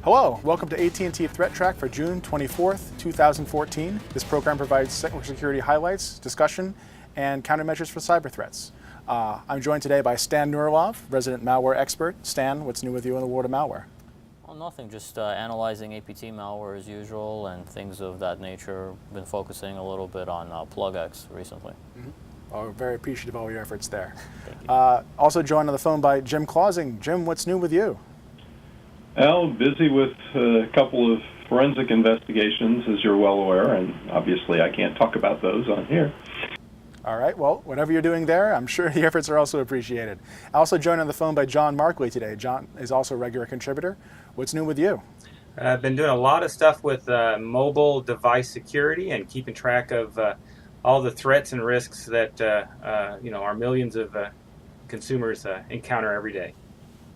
Hello, welcome to AT&T ThreatTraq for June 24th, 2014. This program provides network security highlights, discussion, and countermeasures for cyber threats. I'm joined today by Stan Nurilov, resident malware expert. Stan, what's new with you in the world of malware? Well, nothing, just analyzing APT malware as usual and things of that nature. Been focusing a little bit on PlugX recently. Mm-hmm. Well, we're very appreciative of all your efforts there. Thank you. Also joined on the phone by Jim Clausing. Jim, what's new with you? Well, busy with a couple of forensic investigations, as you're well aware, and obviously I can't talk about those on here. All right, well, whatever you're doing there, I'm sure the efforts are also appreciated. Also joined on the phone by John Markley today. John is also a regular contributor. What's new with you? I've been doing a lot of stuff with mobile device security and keeping track of all the threats and risks that our millions of consumers encounter every day.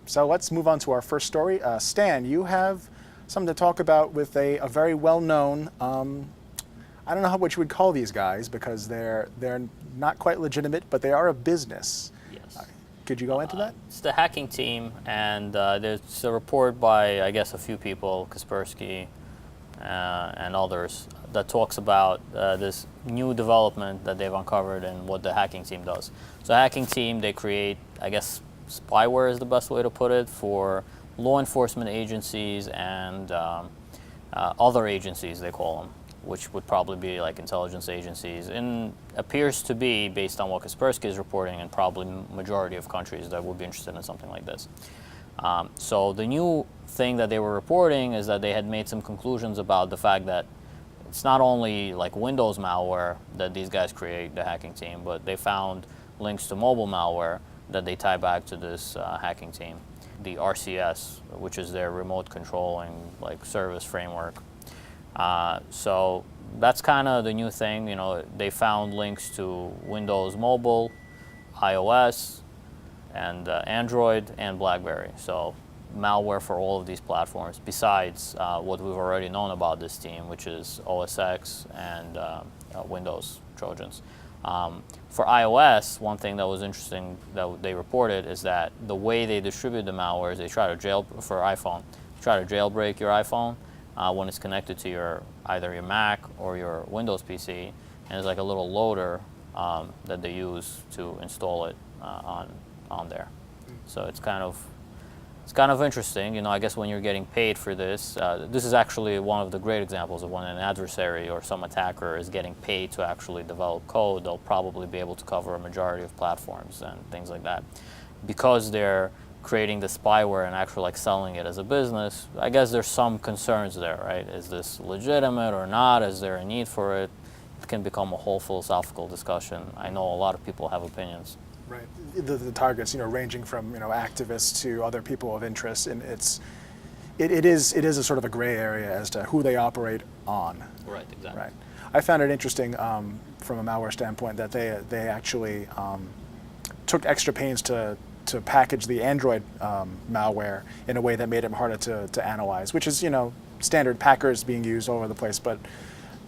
So let's move on to our first story. Stan, you have something to talk about with a very well-known, I don't know what you would call these guys because they're not quite legitimate, but they are a business. Yes. Could you go into that? It's the HackingTeam, and there's a report by, I guess, a few people, Kaspersky and others, that talks about this new development that they've uncovered and what the HackingTeam does. So HackingTeam, they create, I guess, spyware is the best way to put it, for law enforcement agencies and other agencies, they call them, which would probably be like intelligence agencies, and appears to be, based on what Kaspersky is reporting, in probably majority of countries that would be interested in something like this. So the new thing that they were reporting is that they had made some conclusions about the fact that it's not only like Windows malware that these guys create, the HackingTeam, but they found links to mobile malware that they tie back to this HackingTeam, the RCS, which is their remote controlling like service framework. So that's kind of the new thing. You know, they found links to Windows Mobile, iOS, and Android and BlackBerry. So malware for all of these platforms, besides what we've already known about this team, which is OS X and Windows Trojans. For iOS, one thing that was interesting that they reported is that the way they distribute the malware is they try to try to jailbreak your iPhone when it's connected to either your Mac or your Windows PC, and there's like a little loader that they use to install it on there. So it's kind of interesting. You know, I guess when you're getting paid for this, this is actually one of the great examples of when an adversary or some attacker is getting paid to actually develop code. They'll probably be able to cover a majority of platforms and things like that. Because they're creating the spyware and actually like selling it as a business, I guess there's some concerns there, right? Is this legitimate or not? Is there a need for it? It can become a whole philosophical discussion. I know a lot of people have opinions. Right. The targets, ranging from activists to other people of interest, and it is a sort of a gray area as to who they operate on. Right. Exactly. Right. I found it interesting from a malware standpoint that they actually took extra pains to package the Android malware in a way that made it harder to analyze, which is standard packers being used all over the place. But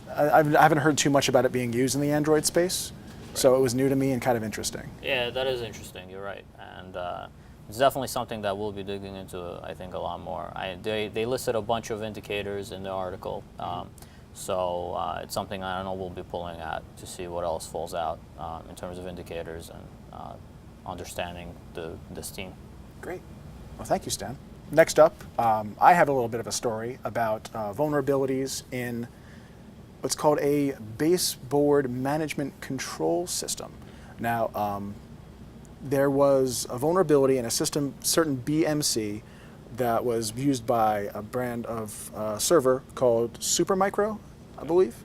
I haven't heard too much about it being used in the Android space. Right. So it was new to me and kind of interesting. Yeah, that is interesting. You're right, and it's definitely something that we'll be digging into, I think, a lot more. They listed a bunch of indicators in the article, so it's something I don't know we'll be pulling at to see what else falls out in terms of indicators and understanding this team. Great. Well, thank you, Stan. Next up, I have a little bit of a story about vulnerabilities in what's called a baseboard management control system. Now, there was a vulnerability in a system, certain BMC, that was used by a brand of server called Supermicro, I believe.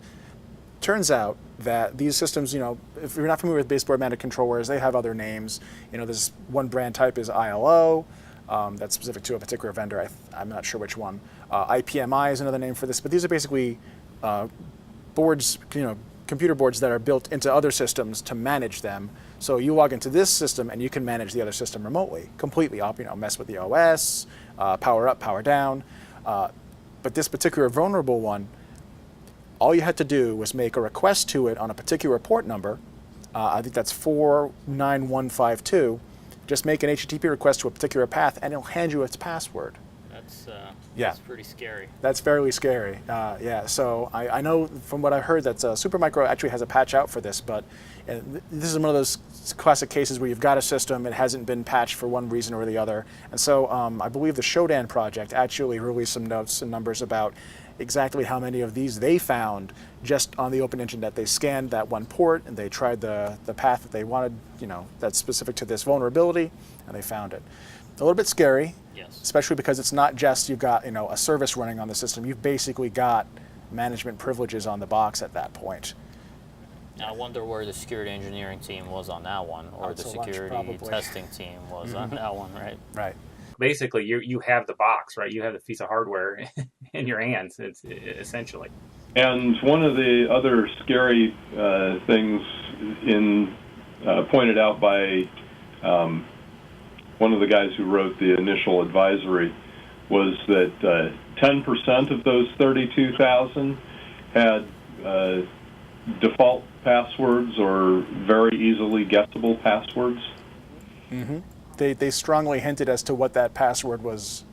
Turns out that these systems, if you're not familiar with baseboard management controllers, they have other names. There's one brand type is ILO, that's specific to a particular vendor. I'm not sure which one. IPMI is another name for this, but these are basically boards, computer boards that are built into other systems to manage them. So you log into this system and you can manage the other system remotely, completely up, mess with the OS, power up, power down. But this particular vulnerable one, all you had to do was make a request to it on a particular port number. I think that's 49152. Just make an HTTP request to a particular path and it'll hand you its password. That's pretty scary. That's fairly scary. Yeah, so I know from what I heard that Supermicro actually has a patch out for this, but this is one of those classic cases where you've got a system, it hasn't been patched for one reason or the other. And so I believe the Shodan project actually released some notes and numbers about exactly how many of these they found just on the open internet. They scanned that one port and they tried the path that they wanted, that's specific to this vulnerability, and they found it. A little bit scary, Yes. especially because it's not just you've got a service running on the system. You've basically got management privileges on the box at that point. I wonder where the security engineering team was on that one, or the Out to lunch, security probably. testing team was on that one, right? Right. Basically, you have the box, right? You have the piece of hardware in your hands. It's essentially. And one of the other scary things pointed out by one of the guys who wrote the initial advisory was that 10% of those 32,000 had default passwords or very easily guessable passwords. Mm-hmm. They strongly hinted as to what that password was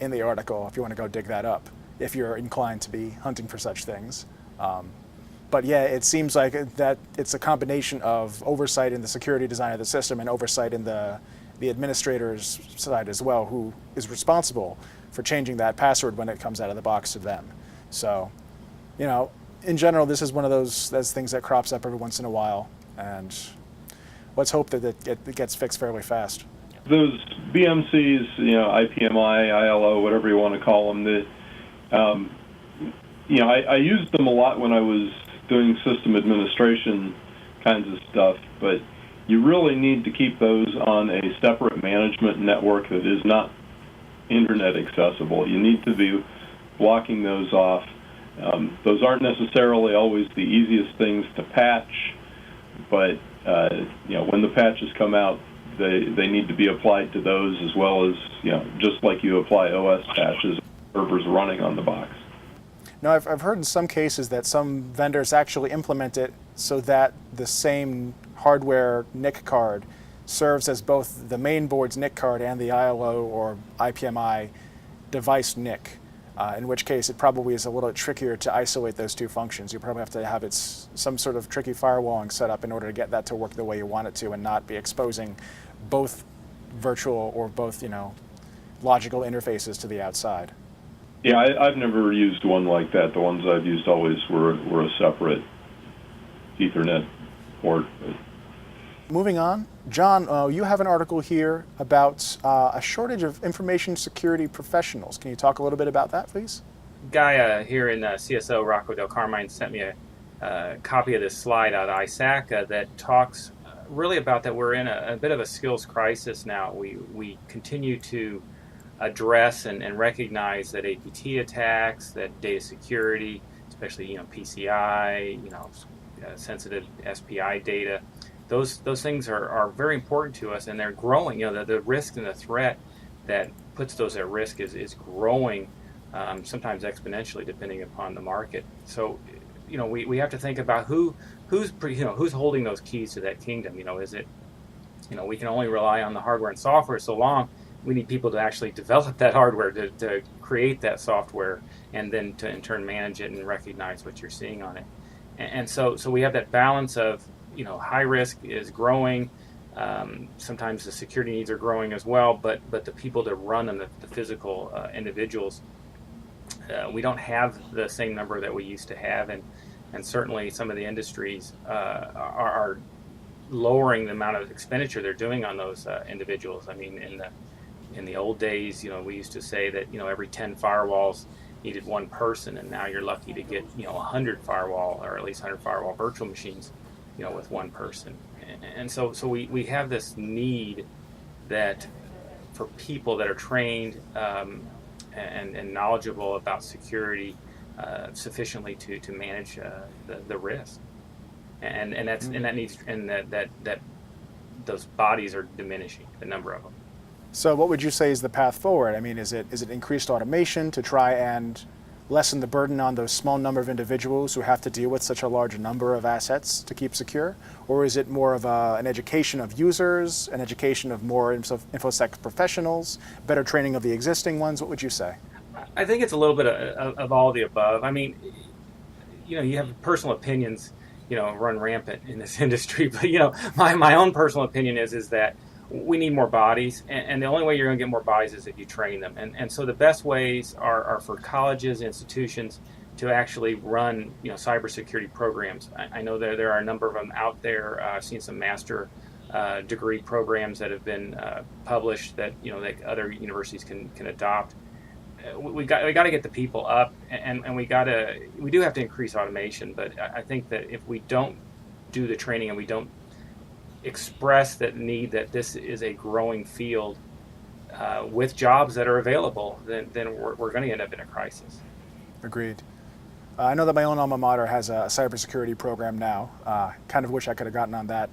in the article, if you want to go dig that up, if you're inclined to be hunting for such things. But yeah, it seems like that it's a combination of oversight in the security design of the system and oversight in the administrator's side as well, who is responsible for changing that password when it comes out of the box to them. So, in general, this is one of those things that crops up every once in a while, and let's hope that it gets fixed fairly fast. Those BMCs, IPMI, ILO, whatever you want to call them, I used them a lot when I was doing system administration kinds of stuff, but you really need to keep those on a separate management network that is not internet accessible. You need to be blocking those off. Those aren't necessarily always the easiest things to patch, but when the patches come out, they need to be applied to those as well as just like you apply OS patches, servers running on the box. Now, I've heard in some cases that some vendors actually implement it so that the same hardware NIC card serves as both the main board's NIC card and the ILO or IPMI device NIC, in which case it probably is a little trickier to isolate those two functions. You probably have to have some sort of tricky firewalling set up in order to get that to work the way you want it to and not be exposing both virtual or both, logical interfaces to the outside. Yeah, I've never used one like that. The ones I've used always were a separate Ethernet port. Moving on, John, you have an article here about a shortage of information security professionals. Can you talk a little bit about that, please? Guy here in CSO, Rocco Del Carmine, sent me a copy of this slide out of ISAC that talks really about that we're in a bit of a skills crisis now. We continue to address and recognize that APT attacks, that data security, especially PCI, sensitive SPI data, those things are very important to us, and they're growing. The risk and the threat that puts those at risk is growing, sometimes exponentially depending upon the market. So we have to think about who's holding those keys to that kingdom. Is it we can only rely on the hardware and software so long. We need people to actually develop that hardware, to create that software, and then to in turn manage it and recognize what you're seeing on it. And so we have that balance of high risk is growing. Sometimes the security needs are growing as well, but the people that run them, the physical individuals, we don't have the same number that we used to have, and certainly some of the industries are lowering the amount of expenditure they're doing on those individuals. I mean, in the old days, we used to say that every 10 firewalls needed one person, and now you're lucky to get 100 firewall, or at least 100 firewall virtual machines with one person. And so we have this need that for people that are trained and knowledgeable about security sufficiently to manage the risk, and that those bodies are diminishing, the number of them. So what would you say is the path forward? I mean, is it increased automation to try and lessen the burden on those small number of individuals who have to deal with such a large number of assets to keep secure? Or is it more of an education of users, an education of more InfoSec professionals, better training of the existing ones? What would you say? I think it's a little bit of all the above. I mean, you have personal opinions, run rampant in this industry. But my own personal opinion is that we need more bodies, and the only way you're going to get more bodies is if you train them. And so the best ways are for colleges, institutions to actually run cybersecurity programs. I know there are a number of them out there. I've seen some master degree programs that have been published that that other universities can adopt. We got to get the people up, and we do have to increase automation. But I think that if we don't do the training and we don't express that need, that this is a growing field with jobs that are available, then we're going to end up in a crisis. Agreed. I know that my own alma mater has a cybersecurity program now. Kind of wish I could have gotten on that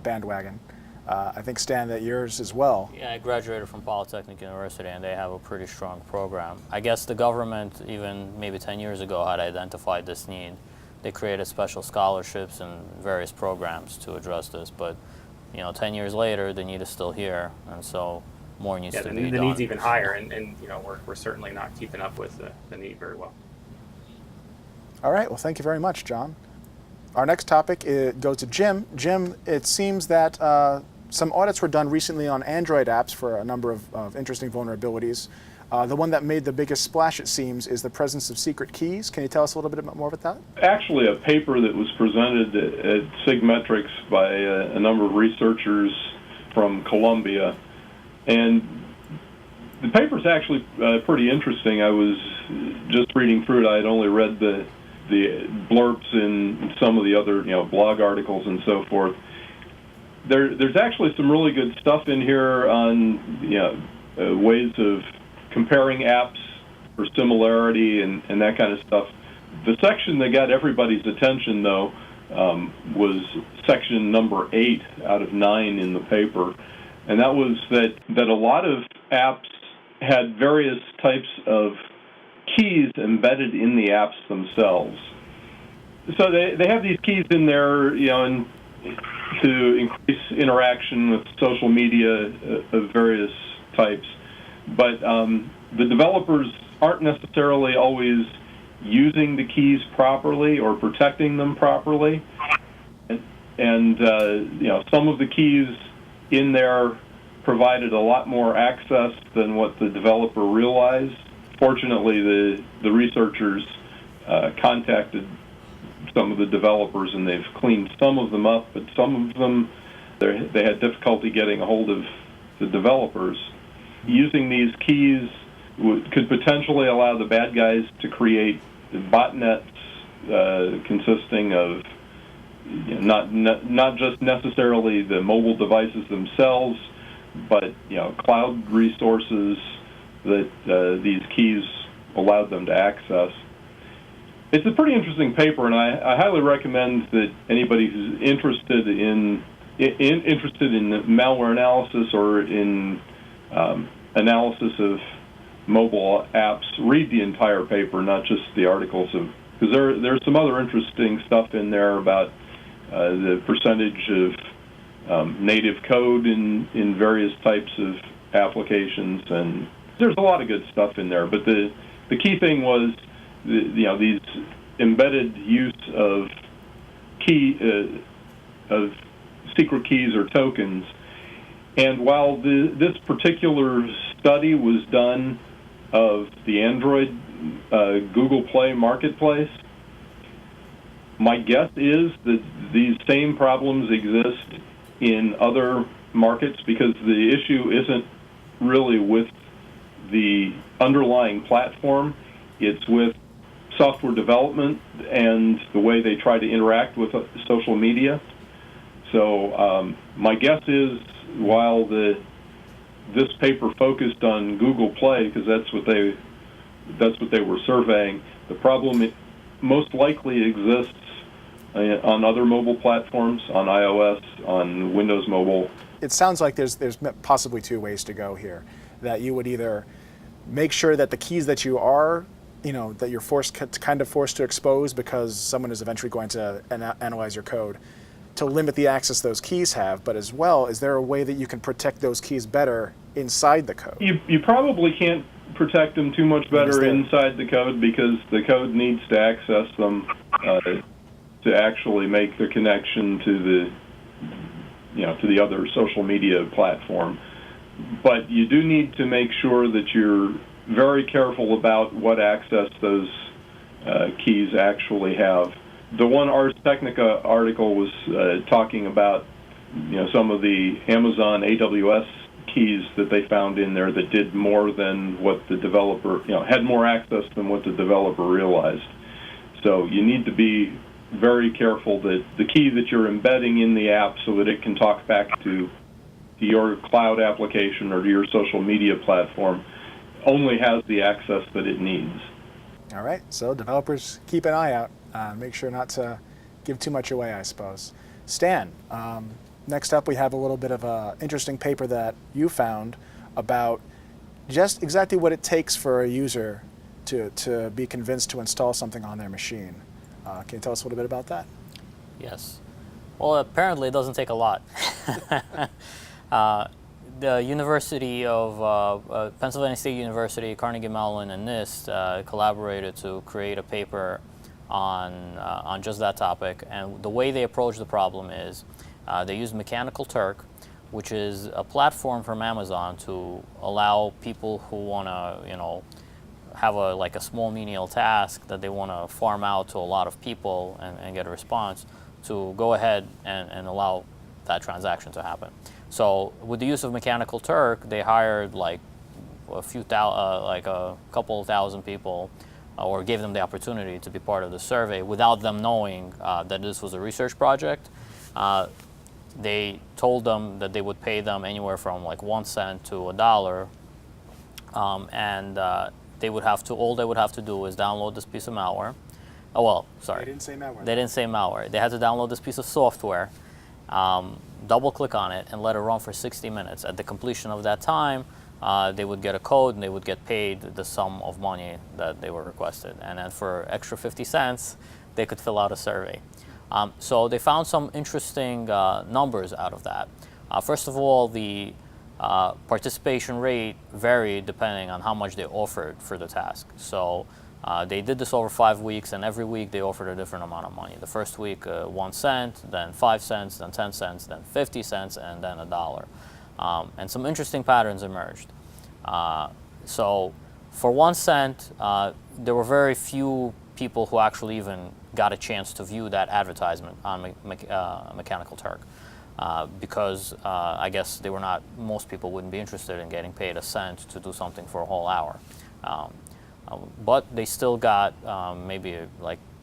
bandwagon. I think, Stan, that yours as well. Yeah, I graduated from Polytechnic University, and they have a pretty strong program. I guess the government, even maybe 10 years ago, had identified this need. They created special scholarships and various programs to address this, but 10 years later, the need is still here, and so more needs to be done. The need's even higher, and we're certainly not keeping up with the need very well. All right, well, thank you very much, John. Our next topic goes to Jim. Jim, it seems that some audits were done recently on Android apps for a number of interesting vulnerabilities. The one that made the biggest splash, it seems, is the presence of secret keys. Can you tell us a little bit more about that? Actually, a paper that was presented at Sigmetrics by a number of researchers from Columbia. And the paper's actually pretty interesting. I was just reading through it. I had only read the blurbs in some of the other blog articles and so forth. There's actually some really good stuff in here on ways of comparing apps for similarity and that kind of stuff. The section that got everybody's attention, though, was section number 8 out of 9 in the paper, and that was that a lot of apps had various types of keys embedded in the apps themselves. So they have these keys in there, and to increase interaction with social media of various types. But the developers aren't necessarily always using the keys properly or protecting them properly. And some of the keys in there provided a lot more access than what the developer realized. Fortunately, the researchers contacted some of the developers, and they've cleaned some of them up, but some of them, they had difficulty getting a hold of the developers. Using these keys could potentially allow the bad guys to create botnets consisting of not just necessarily the mobile devices themselves, but cloud resources that these keys allowed them to access. It's a pretty interesting paper, and I highly recommend that anybody who's interested in malware analysis or in analysis of mobile apps read the entire paper, not just the articles, because there's some other interesting stuff in there about the percentage of native code in various types of applications, and there's a lot of good stuff in there. But the key thing was these embedded use of secret keys or tokens. And while this particular study was done of the Android Google Play marketplace, my guess is that these same problems exist in other markets, because the issue isn't really with the underlying platform, it's with software development and the way they try to interact with social media. So my guess is, while this paper focused on Google Play, because that's what they were surveying, the problem most likely exists on other mobile platforms, on iOS, on Windows Mobile. It sounds like there's possibly two ways to go here. That you would either make sure that the keys that you are that you're forced to expose because someone is eventually going to analyze your code, to limit the access those keys have, but as well, is there a way that you can protect those keys better inside the code? You probably can't protect them too much better inside the code, because the code needs to access them to actually make the connection to the other social media platform. But you do need to make sure that you're very careful about what access those keys actually have. The one Ars Technica article was talking about some of the Amazon AWS keys that they found in there that did more than what the developer, had more access than what the developer realized. So you need to be very careful that the key that you're embedding in the app so that it can talk back to your cloud application or to your social media platform only has the access that it needs. All right, so developers, keep an eye out. Make sure not to give too much away, I suppose. Stan, next up we have a little bit of an interesting paper that you found about just exactly what it takes for a user to be convinced to install something on their machine. Can you tell us a little bit about that? Yes. Well, apparently it doesn't take a lot. The University of Pennsylvania State University, Carnegie Mellon, and NIST collaborated to create a paper on just that topic. And the way they approach the problem is they use Mechanical Turk, which is a platform from Amazon to allow people who want to, have a small menial task that they want to farm out to a lot of people and get a response, to go ahead and allow that transaction to happen. So with the use of Mechanical Turk, they hired a couple thousand people, or gave them the opportunity to be part of the survey without them knowing that this was a research project. They told them that they would pay them anywhere from 1 cent to $1, and all they would have to do is download this piece of malware. Oh, well, sorry. They didn't say malware. They didn't say malware. They had to download this piece of software, double-click on it, and let it run for 60 minutes. At the completion of that time, they would get a code, and they would get paid the sum of money that they were requested. And then for extra 50 cents, they could fill out a survey. So they found some interesting numbers out of that. First of all, the participation rate varied depending on how much they offered for the task. So they did this over 5 weeks, and every week they offered a different amount of money. The first week, 1 cent, then 5 cents, then 10 cents, then 50 cents, and then $1. And some interesting patterns emerged. So for 1 cent, there were very few people who actually even got a chance to view that advertisement on Mechanical Turk. Because I guess most people wouldn't be interested in getting paid 1 cent to do something for a whole hour. But they still got maybe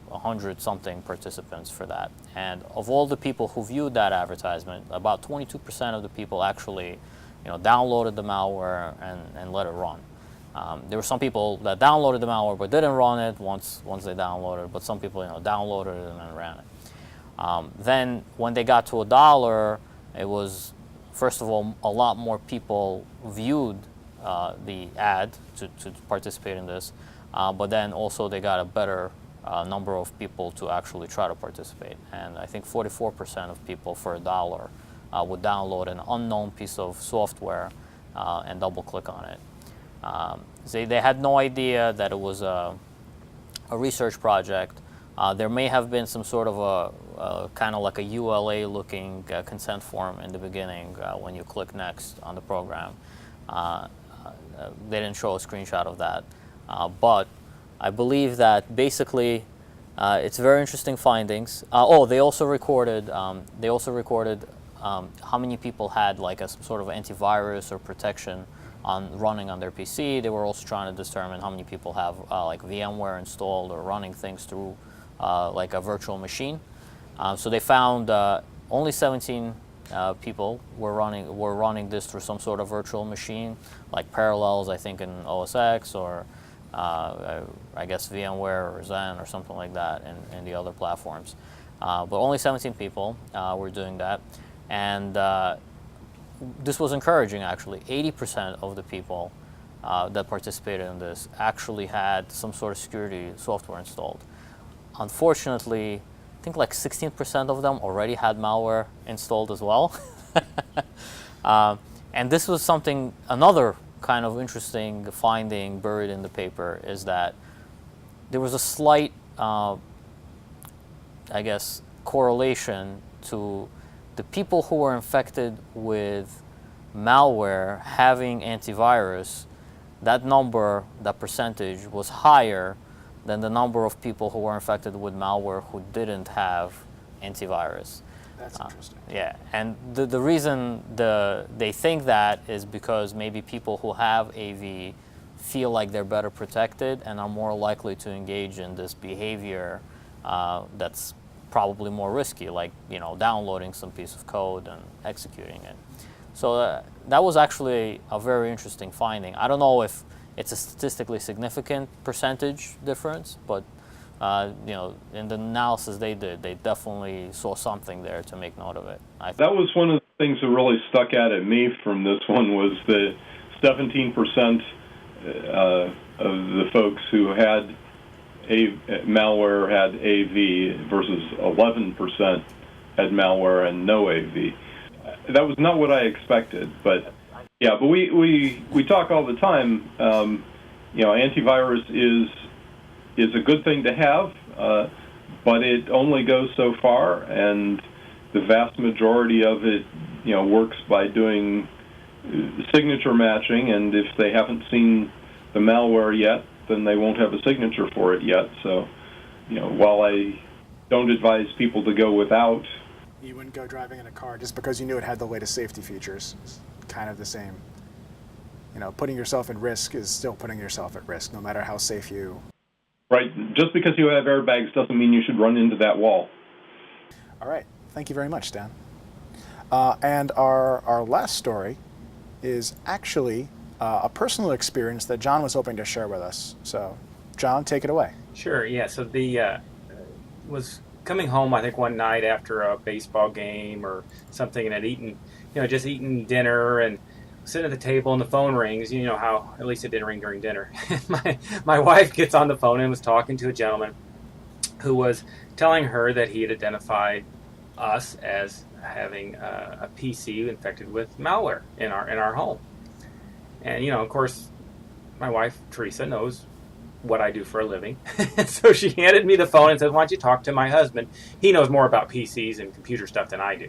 100-something participants for that. And of all the people who viewed that advertisement, about 22% of the people actually downloaded the malware and let it run. There were some people that downloaded the malware but didn't run it once they downloaded it, but some people downloaded it and then ran it. Then when they got to $1, it was, first of all, a lot more people viewed the ad to participate in this, but then also they got a better number of people to actually try to participate. And I think 44% of people for $1 would download an unknown piece of software and double click on it. They had no idea that it was a research project. There may have been some sort of a kind of like a ULA looking consent form in the beginning when you click next on the program. They didn't show a screenshot of that, but I believe that basically it's very interesting findings. They also recorded how many people had some sort of antivirus or protection running on their PC. They were also trying to determine how many people have VMware installed or running things through a virtual machine. So they found only 17 people were running this through some sort of virtual machine, like Parallels, I think, in OS X, or I guess VMware or Zen or something like that in the other platforms. But only 17 people were doing that. And this was encouraging, actually. 80% of the people that participated in this actually had some sort of security software installed. Unfortunately, I think like 16% of them already had malware installed as well. And this was another kind of interesting finding buried in the paper, is that there was a slight, I guess, correlation to the people who were infected with malware having antivirus. That number, that percentage, was higher than the number of people who were infected with malware who didn't have antivirus. That's interesting. Yeah, and the reason they think that is because maybe people who have AV feel like they're better protected and are more likely to engage in this behavior that's probably more risky, like downloading some piece of code and executing it. So that was actually a very interesting finding. I don't know if it's a statistically significant percentage difference, but in the analysis they did, they definitely saw something there to make note of it. That was one of the things that really stuck out at me from this one, was the 17% of the folks who had malware had AV versus 11% had malware and no AV. That was not what I expected, but yeah. But we talk all the time. Antivirus is a good thing to have, but it only goes so far, and the vast majority of it, works by doing signature matching. And if they haven't seen the malware yet, then they won't have a signature for it yet. So, while I don't advise people to go without. You wouldn't go driving in a car just because you knew it had the latest safety features. It's kind of the same. Putting yourself at risk is still putting yourself at risk, no matter how safe you. Right. Just because you have airbags doesn't mean you should run into that wall. All right. Thank you very much, Stan. And our last story is actually a personal experience that John was hoping to share with us. So, John, take it away. Sure. Yeah. So was coming home, I think, one night after a baseball game or something, and had eaten, just eaten dinner and sitting at the table and the phone rings. You know how, at least it didn't ring during dinner. my wife gets on the phone and was talking to a gentleman who was telling her that he had identified us as having a PC infected with malware in our home. And, of course, my wife, Teresa, knows what I do for a living. So she handed me the phone and said, "Why don't you talk to my husband? He knows more about PCs and computer stuff than I do."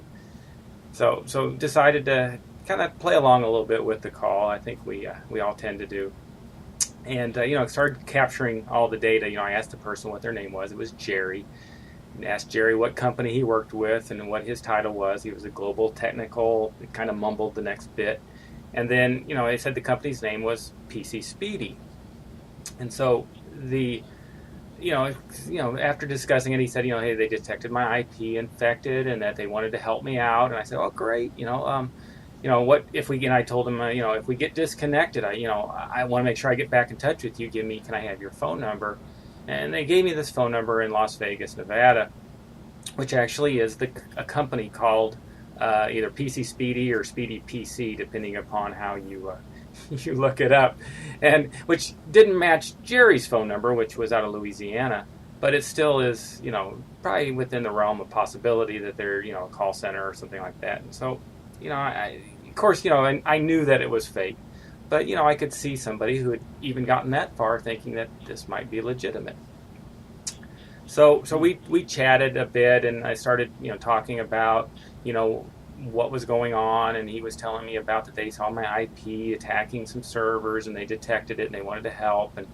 So decided to kind of play along a little bit with the call. I think we all tend to do. And, started capturing all the data. I asked the person what their name was. It was Jerry. And asked Jerry what company he worked with and what his title was. He was a global technical, kind of mumbled the next bit. And then, I said the company's name was PC Speedy. And so after discussing it, he said, hey, they detected my IP infected and that they wanted to help me out. And I said, oh, great. What if we, and I told him, if we get disconnected, I want to make sure I get back in touch with you. Can I have your phone number? And they gave me this phone number in Las Vegas, Nevada, which actually is a company called either PC Speedy or Speedy PC, depending upon how you you look it up, and which didn't match Jerry's phone number, which was out of Louisiana, but it still is, probably within the realm of possibility that they're, a call center or something like that. And so, of course, I knew that it was fake, but, I could see somebody who had even gotten that far thinking that this might be legitimate. So we chatted a bit, and I started, talking about, what was going on, and he was telling me about that they saw my IP attacking some servers, and they detected it, and they wanted to help. And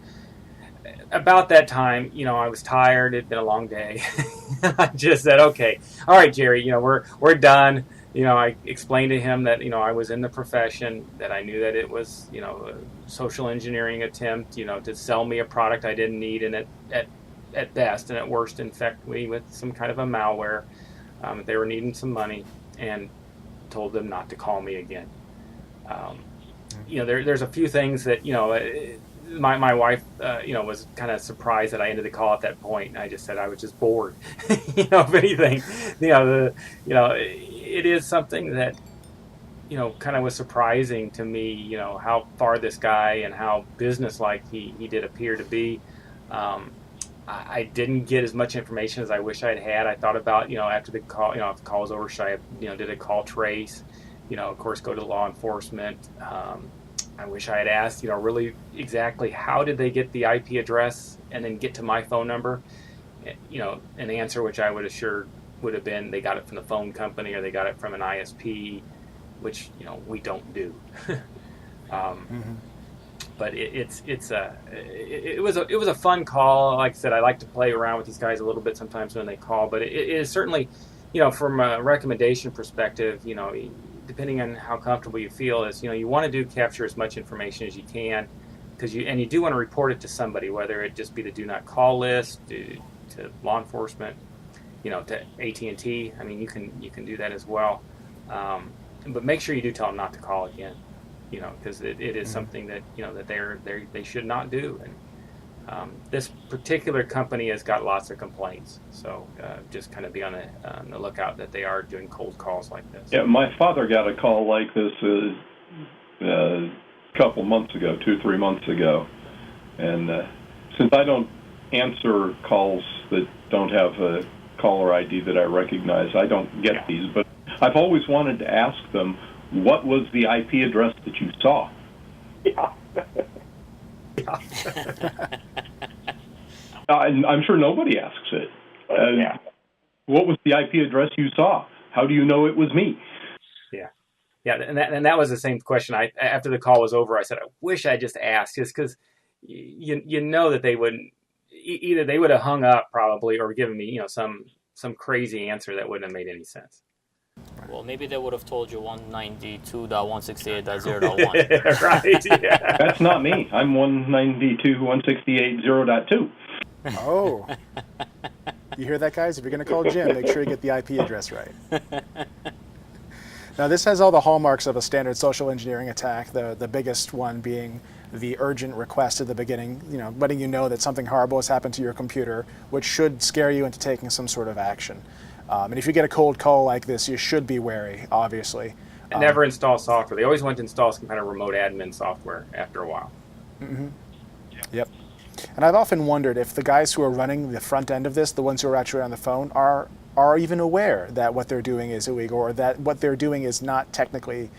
about that time, I was tired. It'd been a long day. I just said, okay, all right, Jerry, we're done. I explained to him that, I was in the profession, that I knew that it was, a social engineering attempt, to sell me a product I didn't need, and at best and at worst infect me with some kind of a malware. They were needing some money, and told them not to call me again. There's a few things that, my wife, was kind of surprised that I ended the call at that point. And I just said I was just bored. If anything, it is something that, kind of was surprising to me, how far this guy and how businesslike he did appear to be. I didn't get as much information as I wish I'd had. I thought about, after the call, if the call was over, should I have, did a call trace, of course, go to law enforcement. I wish I had asked, really exactly how did they get the IP address and then get to my phone number? An answer which I would assure would have been they got it from the phone company or they got it from an ISP, which we don't do. But it was a fun call. Like I said, I like to play around with these guys a little bit sometimes when they call. But it is certainly, from a recommendation perspective, depending on how comfortable you feel, is you want to capture as much information as you can, because you do want to report it to somebody, whether it just be the do not call list, to law enforcement, to AT&T. I mean, you can do that as well. But make sure you do tell them not to call again. Because it is something that that they should not do. And this particular company has got lots of complaints, so just kind of be on the lookout that they are doing cold calls like this. Yeah, my father got a call like this a couple months ago, 2-3 months ago, and since I don't answer calls that don't have a caller ID that I recognize, I don't get these. But I've always wanted to ask them, what was the IP address that you saw? Yeah. I'm sure nobody asks it. What was the IP address you saw? How do you know it was me? Yeah, and that was the same question. After the call was over, I said, I wish I just asked, just because that they wouldn't, either they would have hung up probably or given me some crazy answer that wouldn't have made any sense. Well, maybe they would have told you 192.168.0.1. Right, yeah. That's not me. I'm 192.168.0.2. Oh. You hear that, guys? If you're going to call Jim, make sure you get the IP address right. Now, this has all the hallmarks of a standard social engineering attack, the biggest one being the urgent request at the beginning, letting you know that something horrible has happened to your computer, which should scare you into taking some sort of action. And if you get a cold call like this, you should be wary, obviously. And never install software. They always want to install some kind of remote admin software after a while. Mm-hmm. Yep. And I've often wondered if the guys who are running the front end of this, the ones who are actually on the phone, are even aware that what they're doing is illegal or that what they're doing is not technically,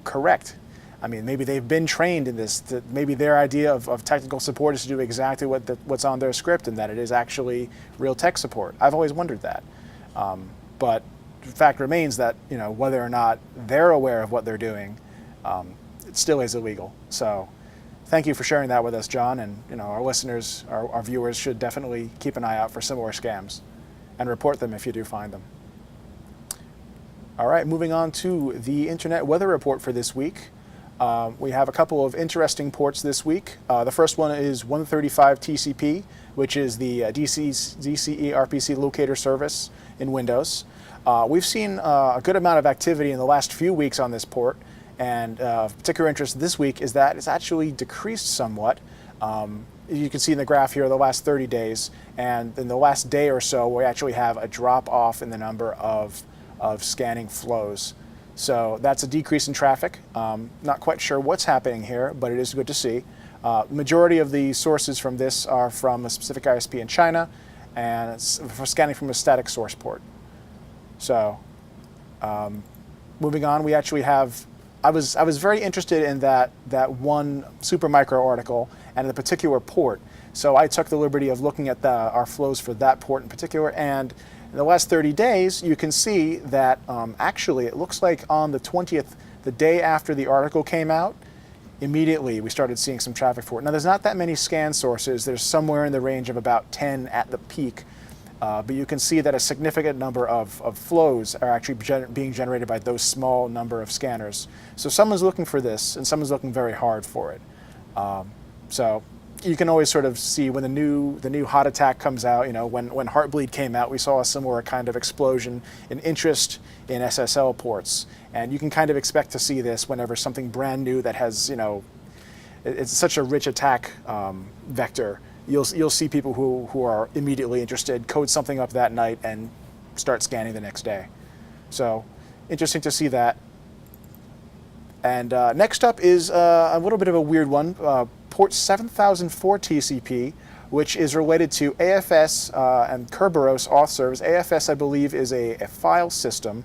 correct. I mean, maybe they've been trained in this. Maybe their idea of technical support is to do exactly what's on their script and that it is actually real tech support. I've always wondered that. But the fact remains that, whether or not they're aware of what they're doing, it still is illegal. So thank you for sharing that with us, John. And, our listeners, our viewers should definitely keep an eye out for similar scams and report them if you do find them. All right, moving on to the Internet Weather Report for this week. We have a couple of interesting ports this week. The first one is 135 TCP, which is the DCE RPC locator service in Windows. We've seen a good amount of activity in the last few weeks on this port, and of particular interest this week is that it's actually decreased somewhat. You can see in the graph here the last 30 days, and in the last day or so we actually have a drop off in the number of scanning flows. So that's a decrease in traffic. Not quite sure what's happening here, but it is good to see. Majority of the sources from this are from a specific ISP in China, and it's for scanning from a static source port. So moving on, we actually have, I was very interested in that one Supermicro article and the particular port. So I took the liberty of looking at our flows for that port in particular, and in the last 30 days, you can see that actually it looks like on the 20th, the day after the article came out, immediately we started seeing some traffic for it. Now, there's not that many scan sources. There's somewhere in the range of about 10 at the peak. But you can see that a significant number of flows are actually being generated by those small number of scanners. So someone's looking for this, and someone's looking very hard for it. So you can always sort of see when the new hot attack comes out. When Heartbleed came out, we saw a similar kind of explosion in interest in SSL ports, and you can kind of expect to see this whenever something brand new that has it's such a rich attack vector. You'll see people who are immediately interested code something up that night and start scanning the next day. So interesting to see that. And next up is a little bit of a weird one, port 7004 TCP, which is related to AFS and Kerberos auth service. AFS, I believe, is a file system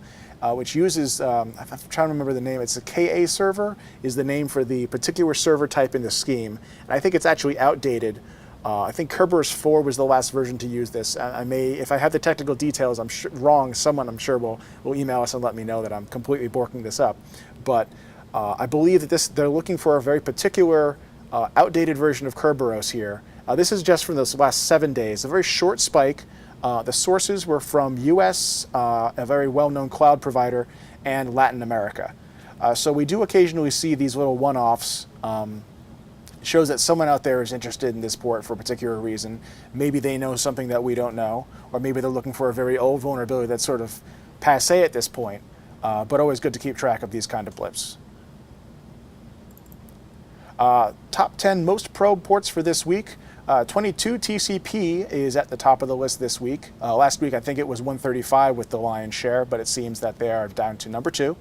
which uses, I'm trying to remember the name, it's a KA server is the name for the particular server type in the scheme. And I think it's actually outdated. I think Kerberos 4 was the last version to use this. I may, if I have the technical details, I'm wrong. Someone, I'm sure, will email us and let me know that I'm completely borking this up. But I believe that they're looking for a very particular outdated version of Kerberos here. This is just from those last 7 days, a very short spike. The sources were from US, a very well-known cloud provider, and Latin America. So we do occasionally see these little one-offs. Shows that someone out there is interested in this port for a particular reason. Maybe they know something that we don't know, or maybe they're looking for a very old vulnerability that's sort of passé at this point, but always good to keep track of these kind of blips. Top 10 most probe ports for this week. 22 TCP is at the top of the list this week. Last week I think it was 135 with the lion's share, but it seems that they are down to number 2.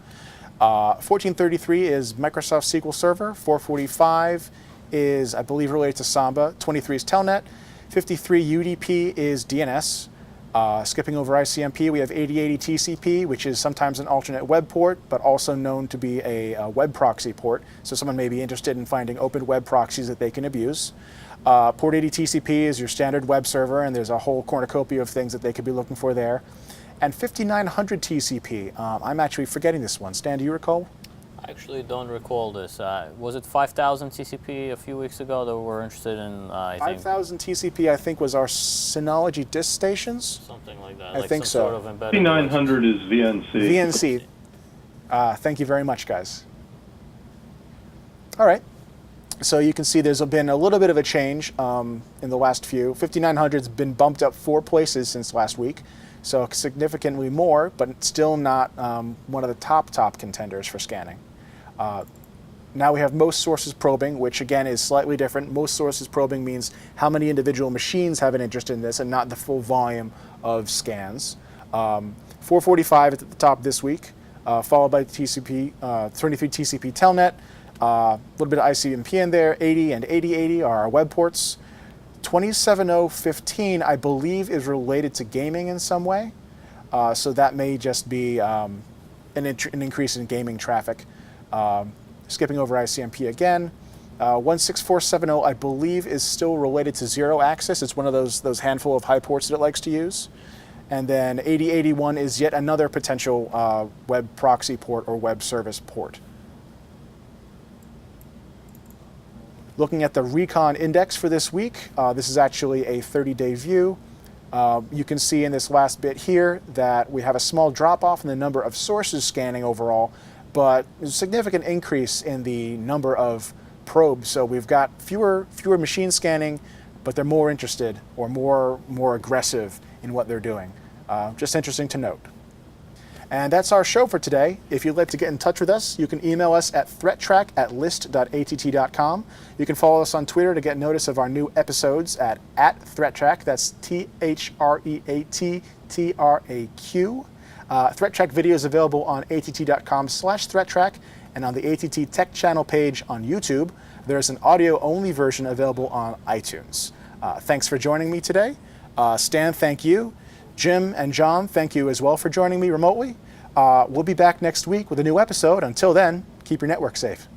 1433 is Microsoft SQL Server. 445 is, I believe, related to Samba. 23 is Telnet. 53 UDP is DNS. Skipping over ICMP, we have 8080 TCP, which is sometimes an alternate web port, but also known to be a web proxy port. So someone may be interested in finding open web proxies that they can abuse. Port 80 TCP is your standard web server, and there's a whole cornucopia of things that they could be looking for there. And 5900 TCP, I'm actually forgetting this one. Stan, do you recall? I actually don't recall this. Was it 5000 TCP a few weeks ago that we were interested in? I think 5000 TCP, I think, was our Synology disk stations. something like that. I like think some so. Sort of embedded 5900 is VNC. VNC. Thank you very much, guys. All right. So you can see there's been a little bit of a change in the last few. 5900's been bumped up 4 places since last week, so significantly more, but still not one of the top contenders for scanning. Now we have most sources probing, which again is slightly different. Most sources probing means how many individual machines have an interest in this and not the full volume of scans. 445 is at the top this week, followed by TCP, 23 TCP Telnet, a little bit of ICMP in there, 80 and 8080 are our web ports. 27015, I believe, is related to gaming in some way. So that may just be an increase in gaming traffic. Skipping over ICMP again. 16470, I believe, is still related to zero access. It's one of those handful of high ports that it likes to use. And then 8081 is yet another potential web proxy port or web service port. Looking at the Recon Index for this week, this is actually a 30-day view. You can see in this last bit here that we have a small drop-off in the number of sources scanning overall, but a significant increase in the number of probes. So we've got fewer machines scanning, but they're more interested or more aggressive in what they're doing. Just interesting to note. And that's our show for today. If you'd like to get in touch with us, you can email us at threattrack@list.att.com. You can follow us on Twitter to get notice of our new episodes at ThreatTraq. That's ThreatTraq. ThreatTraq video is available on att.com/ThreatTraq, and on the ATT Tech channel page on YouTube, there's an audio-only version available on iTunes. Thanks for joining me today. Stan, thank you. Jim and John, thank you as well for joining me remotely. We'll be back next week with a new episode. Until then, keep your network safe.